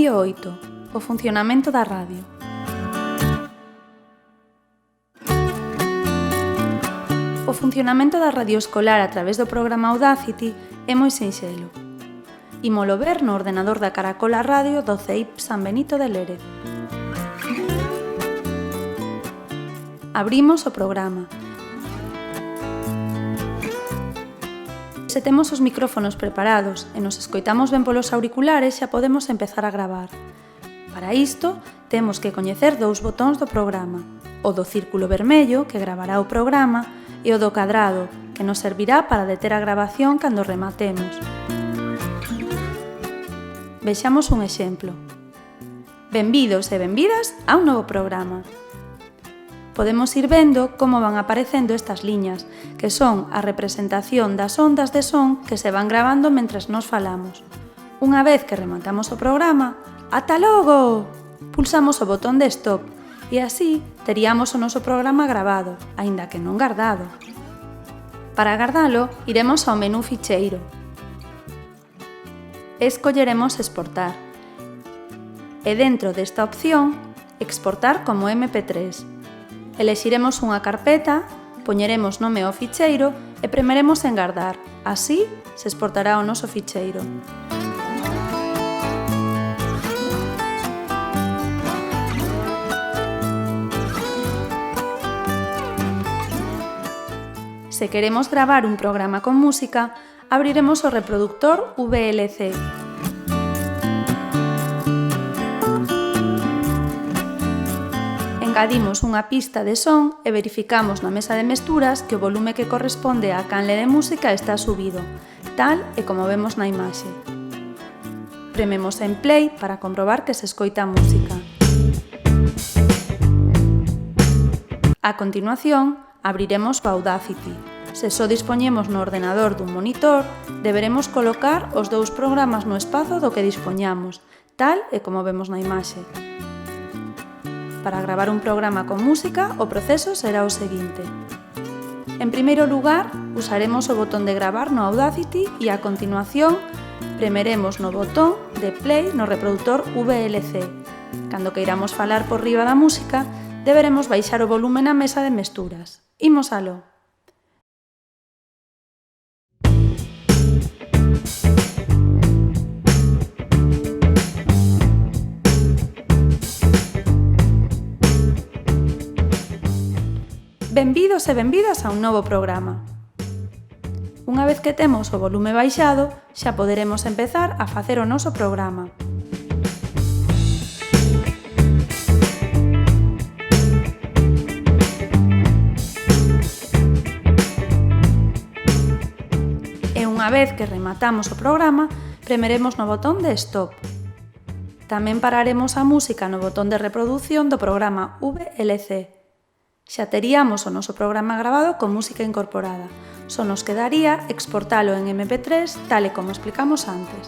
Vídeo 8. O funcionamento da radio. O funcionamento da radio escolar a través do programa Audacity é moi sinxelo. Ímolo ver no ordenador da Caracola Radio do CEIP San Benito de Lérez. Abrimos o programa. Se temos os micrófonos preparados e nos escoitamos ben polos auriculares, xa podemos empezar a gravar. Para isto, temos que coñecer dous botóns do programa, o do círculo vermello, que gravará o programa, e o do cadrado, que nos servirá para deter a gravación cando rematemos. Vexamos un exemplo. Benvidos e benvidas a un novo programa. Podemos ir vendo como van aparecendo estas liñas, que son a representación das ondas de son que se van grabando mentres nos falamos. Unha vez que rematamos o programa, ata logo! Pulsamos o botón de stop e así teríamos o noso programa grabado, aínda que non guardado. Para guardalo, iremos ao menú Ficheiro. Escolleremos Exportar. E dentro desta opción, Exportar como MP3. Elexiremos unha carpeta, poñeremos nome ao ficheiro e premeremos en guardar. Así se exportará o noso ficheiro. Se queremos gravar un programa con música, abriremos o reproductor VLC. Engadimos unha pista de son e verificamos na mesa de mesturas que o volume que corresponde á canle de música está subido, tal e como vemos na imaxe. Prememos en play para comprobar que se escoita a música. A continuación, abriremos o Audacity. Se só dispoñemos no ordenador dun monitor, deberemos colocar os dous programas no espazo do que dispoñamos, tal e como vemos na imaxe. Para gravar un programa con música, o proceso será o seguinte. En primeiro lugar, usaremos o botón de gravar no Audacity e a continuación premeremos no botón de play no reproductor VLC. Cando queiramos falar por riba da música, deberemos baixar o volume na mesa de mesturas. Imos aló. Benvidos e benvidas a un novo programa. Unha vez que temos o volume baixado, xa poderemos empezar a facer o noso programa. E unha vez que rematamos o programa, premeremos no botón de stop. Tamén pararemos a música no botón de reproducción do programa VLC. Xa teríamos o noso programa grabado con música incorporada. Só nos quedaría exportalo en MP3 tal e como explicamos antes.